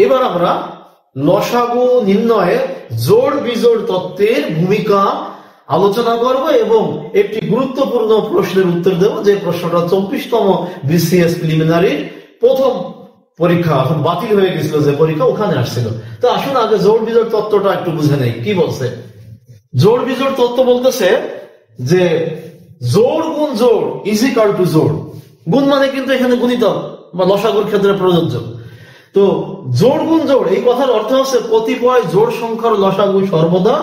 এবার আমরা লসাগু নির্ণয়ে জোড় বিজোড় তত্ত্বের ভূমিকা আলোচনা করব এবং একটি গুরুত্বপূর্ণ প্রশ্নের উত্তর দেব, যে প্রশ্নটা 24তম বিসিএস প্রিলিমিনারির প্রথম পরীক্ষা, এখন বাতিল হয়ে গেছিল যে পরীক্ষা, ওখানে আসছিল। তো আসুন আগে জোড় বিজোড় তত্ত্বটা একটু বুঝে নেই। কি বলছে জোড় বিজোড় তত্ত্ব? বলতেছে যে জোড় গুণ জোড় ইজ ইকুয়াল টু জোড়। গুণ মানে কিন্তু এখানে গুণিতক বা লসাগুর ক্ষেত্রে প্রযোজ্য। তো জোড় গুণ জোড় এই কথার অর্থ হচ্ছে কতিপয় জোড় সংখ্যার লসাগু সর্বদা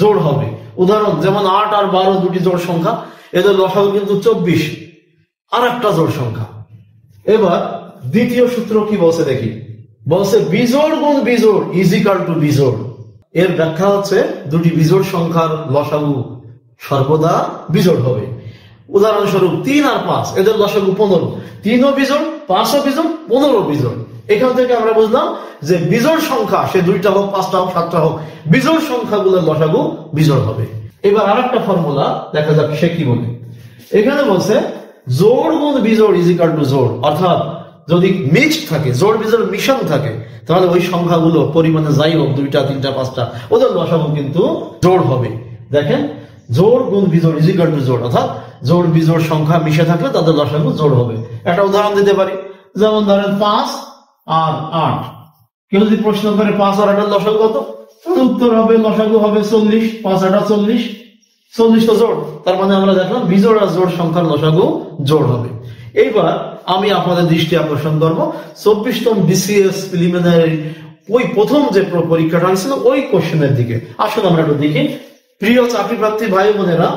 জোড় হবে। উদাহরণ যেমন 8 আর 12 দুটি জোড় সংখ্যা, এদের লসাগু কিন্তু 24, আর একটা জোড় সংখ্যা। এবার দ্বিতীয় সূত্র কি বলছে দেখি, বলছে বিজোড় গুণ বিজোড় ইজ ইকুয়াল টু বিজোড়। এর ব্যাখ্যা হচ্ছে দুটি বিজোড় সংখ্যার লসাগু সর্বদা বিজোড় হবে। উদাহরণস্বরূপ 3 আর 5 এদের লসাগু 15, 3ও বিজোড় 5ও বিজোড় 15ও বিজোড়। এখান থেকে আমরা বুঝলাম যে বিজোড় সংখ্যা, সে 2টা হোক 5টা হোক 7টা হোক, বিজোড় সংখ্যাগুলোর লসাগু বিজোড় হবে। এবার আরেকটা ফর্মুলা দেখা যাক সে কি বলে। এখানে বলছে জোড় গুণ বিজোড় ইজ ইকুয়াল টু জোড়, অর্থাৎ যদি মিক্সড থাকে, জোড় বিজোড় মিশন থাকে, তাহলে ওই সংখ্যাগুলো পরিমাণে যাই হোক 2টা 3টা 5টা, ওদের লসাগু কিন্তু জোড় হবে। দেখেন জোড় গুণ বিজোড় ইজ ইকুয়াল টু জোড়, অর্থাৎ জোড় বিজোড় সংখ্যা মিশে থাকলে তাদের লসাগু জোড় হবে। একটা উদাহরণ দিতে পারি, যেমন ধরেন 5 আর 8। কেউ যদি প্রশ্ন করে 5 আর 8 লসাগু কত, উত্তর হবে লসাগু হবে 40, 5 8 40, 40 তো জোড়। তার মানে আমরা দেখলাম বিজোড় আর জোড় সংখ্যার লসাগু জোড় হবে। এইবার আমি আপনাদের দৃষ্টি আকর্ষণ করবো 24তম বিসিএস প্রিলিমিনারি ওই প্রথম যে পরীক্ষাটা হয়েছিল ওই কোশ্চেনের দিকে। আসলে আমরা একটু দেখি। প্রিয় চাকরি প্রার্থী ভাই বোনেরা,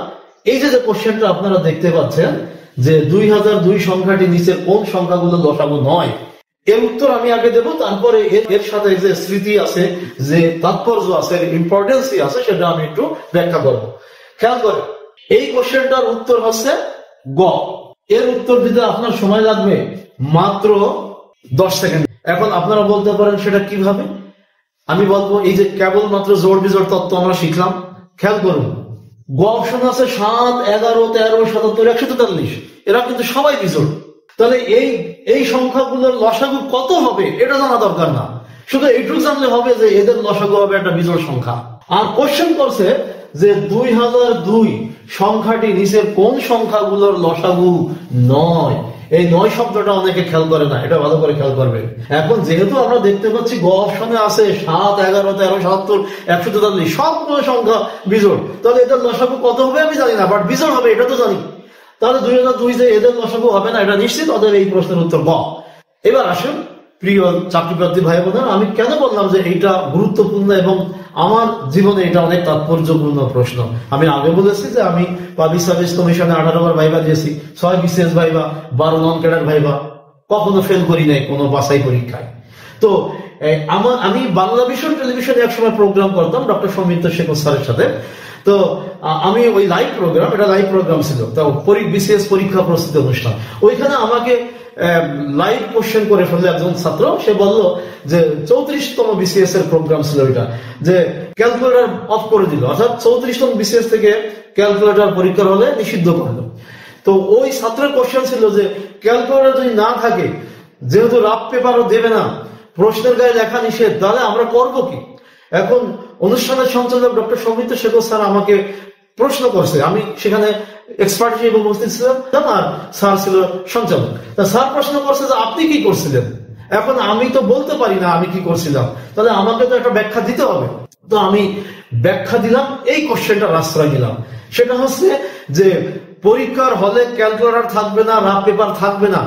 এই যে কোশ্চেনটা আপনারা দেখতে পাচ্ছেন যে 2002 সংখ্যাটি নিচের কোন সংখ্যাগুলো লসাগু নয়, এর উত্তর আমি আগে দেব, তারপরে এর সাথে যে স্মৃতি আছে, যে তাৎপর্য আছে, ইম্পর্টেন্স আছে, সেটা আমি একটু ব্যাখ্যা করবো। খেয়াল করে, এই কোশ্চেনটার উত্তর হচ্ছে গ। এর উত্তর দিতে আপনার সময় লাগবে মাত্র 10 সেকেন্ড। এখন আপনারা বলতে পারেন সেটা কিভাবে। আমি বলবো এই যে কেবলমাত্র জোড় বিজোড় তত্ত্ব আমরা শিখলাম, খেয়াল করুন গ অপশন আছে 7, 11, 13, 77, 143, এরা কিন্তু সবাই বিজোড়। তাহলে এই সংখ্যাগুলোর লসাগু কত হবে এটা জানা দরকার না, শুধু এইটুকু জানলে হবে যে এদের লসাগু হবে একটা বিজোড় সংখ্যা। আর কোশ্চেন করছে যে 2002 সংখ্যাটি নিচের কোন সংখ্যাগুলোর লসাগু নয়। এই 9 শব্দটা অনেকে খেয়াল করে না, এটা ভালো করে খেয়াল করবে। এখন যেহেতু আমরা দেখতে পাচ্ছি গ অপশনে আছে 7, 11, 13, 77, 143 সবগুলো সংখ্যা বিজোড়, তাহলে এদের লসাগু কত হবে আমি জানি না, বাট বিজোড় হবে এটা তো জানি। তাহলে 2002 যে এদের লসাগু হবে না এটা নিশ্চিত, ওদের এই প্রশ্নের উত্তর গ। এবার আসুন প্রিয় চাকরি প্রার্থী ভাই বোনেরা, আমি কেন বললাম যে এইটা গুরুত্বপূর্ণ এবং আমার জীবনে এটা অনেক তাৎপর্যপূর্ণ প্রশ্ন। আমি আগে বলেছি যে আমি পাবলিক সার্ভিস কমিশনে 18 বার ভাইবা দিয়েছি, 6 BCS viva, 12 non cadre viva, কখনো ফেল করি নাই কোনো বাছাই পরীক্ষায়। তো আমি বাংলা ভীষণ টেলিভিশনে একসময় প্রোগ্রাম করতাম ডক্টর সৌমিত্র শেখর স্যারের সাথে। তো আমি ওই লাইভ প্রোগ্রাম, এটা লাইভ প্রোগ্রাম ছিল, তো বিসিএস পরীক্ষা প্রস্তুতি অনুষ্ঠান, ওইখানে আমাকে লাইভ কোশ্চেন করে ফেললো একজন ছাত্র। সে বলল যে 34তম বিসিএস এর প্রোগ্রাম ছিল ওইটা, যে ক্যালকুলেটর অফ করে দিল, অর্থাৎ 34তম বিসিএস থেকে ক্যালকুলেটর পরীক্ষার হলে নিষিদ্ধ করলো। তো ওই ছাত্রের কোশ্চেন ছিল যে ক্যালকুলেটর যদি না থাকে, যেহেতু রাফ পেপারও দেবে না, প্রশ্নের গায়ে লেখা নিষেধ, তাহলে আমরা করবো কি? এখন অনুষ্ঠানের সঞ্চালক ডক্টর সৌমিত্র শেখর স্যার আমাকে প্রশ্ন করছে, আমি সেখানে এক্সপার্ট হিসেবে উপস্থিত ছিলাম আর স্যার ছিল সঞ্চালক। তা স্যার প্রশ্ন করছে যে আপনি কি করছিলেন। এখন আমি তো বলতে পারি না আমি কি করছিলাম, তাহলে আমাকে তো একটা ব্যাখ্যা দিতে হবে। তো আমি ব্যাখ্যা দিলাম, এই কোশ্চেনটার আশ্রয় নিলাম। সেটা হচ্ছে যে পরীক্ষার হলে ক্যালকুলেটর থাকবে না, রাফ পেপার থাকবে না,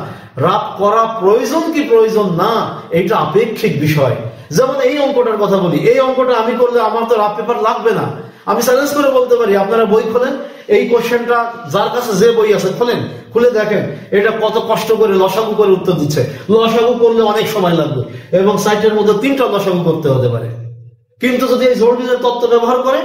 রাফ করা প্রয়োজন কি প্রয়োজন না এটা আপেক্ষিক বিষয়। যেমন এই অঙ্কটার কথা বলি, এই অঙ্কটা আমি করলে আমার তো রাফ পেপার লাগবে না। আমি চ্যালেঞ্জ করে বলতে পারি, আপনারা বই খোলেন, এই কোশ্চেনটা যার কাছে যে বই আছে খোলেন, খুলে দেখেন এটা কত কষ্ট করে লসাগু করে উত্তর দিচ্ছে। লসাগু করলে অনেক সময় লাগবে এবং সাইটের মধ্যে 3টা লসাগু করতে হতে পারে, কিন্তু যদি এই জোড় বিজোড় তত্ত্ব ব্যবহার করে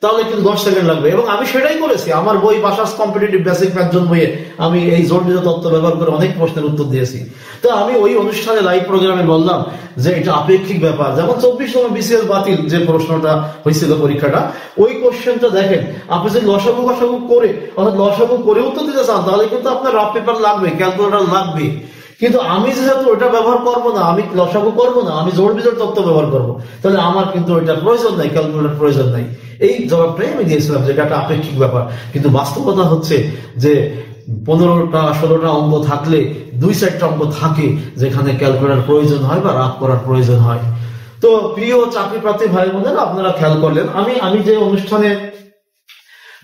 তাহলে কিন্তু 10 সেকেন্ড লাগবে। এবং আমি সেটাই করেছি, আমার বই বাসাস কম্পিটিটিভ বেসিক ম্যাথ জন বইয়ে আমি এই জোড় বিজোড় তত্ত্ব ব্যবহার করে অনেক প্রশ্নের উত্তর দিয়েছি। তো আমি ওই অনুষ্ঠানে লাইভ প্রোগ্রামে বললাম যে এটা আপেক্ষিক ব্যাপার। যেমন 24তম বিসিএস বাতিল যে প্রশ্নটা হয়েছিল পরীক্ষাটা, ওই কোশ্চেনটা দেখেন, আপনি যদি লসাগু করে অর্থাৎ লসাগু করে উত্তর দিতে চান তাহলে কিন্তু আপনার রাফ পেপার লাগবে, ক্যালকুলেটর লাগবে। কিন্তু আমি যেহেতু ওইটা ব্যবহার করবো না, আমি লসাগু করবো না, আমি জোড় বিজোড় তত্ত্ব ব্যবহার করবো, তাহলে আমার কিন্তু ওইটা প্রয়োজন নাই, ক্যালকুলেটর প্রয়োজন নাই। এই জবাবটাই আমি দিয়েছিলাম যে এটা একটা আপেক্ষিক ব্যাপার। কিন্তু বাস্তবতা হচ্ছে যে 15টা 16টা অঙ্ক থাকলে 2-4টা অঙ্ক থাকে যেখানে ক্যালকুলেটর প্রয়োজন হয় বা রাগ করার প্রয়োজন হয়। তো প্রিয় চাকরি প্রার্থী ভাই বোনেরা, আপনারা খেয়াল করলেন আমি যে অনুষ্ঠানে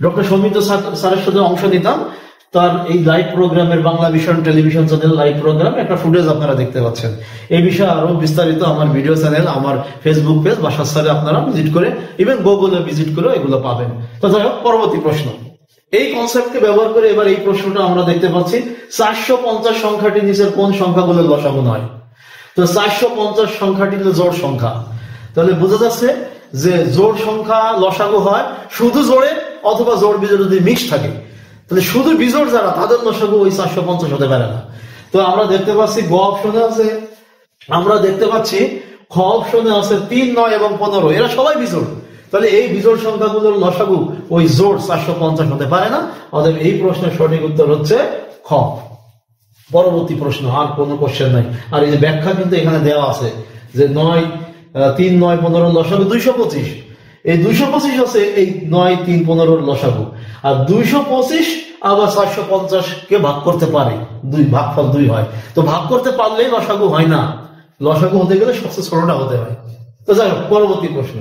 ডক্টর সৌমিত্র স্যারের সাথে অংশ নিতাম, তার এই লাইভ প্রোগ্রামের Bangla Vision television channel live program একটা ফুটেজ আপনারা দেখতে পাচ্ছেন। এই বিষয়ে আরো বিস্তারিত আমার ভিডিও চ্যানেল, আমার ফেসবুক পেজ বাসার স্যারে আপনারা ভিজিট করে, ইভেন গুগলে ভিজিট করে এগুলো পাবেন। তো যাই হোক, পরবর্তী প্রশ্ন। এই কনসেপ্টকে ব্যবহার করে এবার এই প্রশ্নটা আমরা দেখতে পাচ্ছি, 450 সংখ্যাটি নিচের কোন সংখ্যাগুলো লসাগু নয়? তো 450 সংখ্যাটি হলো জোড় সংখ্যা। তাহলে বোঝা যাচ্ছে যে জোড় সংখ্যা লসাগু হয় শুধু জোড়ে অথবা জোড় বিজোড় যদি মিক্স থাকে। তাহলে শুধু বিজোড় যারা, তাদের লসাগু ওই 450 হতে পারে না। তো আমরা দেখতে পাচ্ছি গ অপশনে আছে, আমরা দেখতে পাচ্ছি খ অপশনে আছে 3, 9 এবং 15, এরা সবাই বিজোড়। তাহলে এই বিজোড় সংখ্যাগুলোর লসাগু ওই জোড় 450 হতে পারে না। অতএব এই প্রশ্নের সঠিক উত্তর হচ্ছে খ। পরবর্তী প্রশ্ন, আর কোনো কোশ্চেন নাই। আর এই যে ব্যাখ্যা কিন্তু এখানে দেওয়া আছে যে 3, 9, 15 লসাগু 225। এই 225 আছে এই 9, 3, 15 লসাগু। আর 225 আবার 450 কে ভাগ করতে পারে, ভাগফল 2 হয়। তো ভাগ করতে পারলেই লসাগু হয় না, লসাগু হতে গেলে সবচেয়ে ছোটটা হতে হয়। তো যাই হোক, পরবর্তী প্রশ্ন।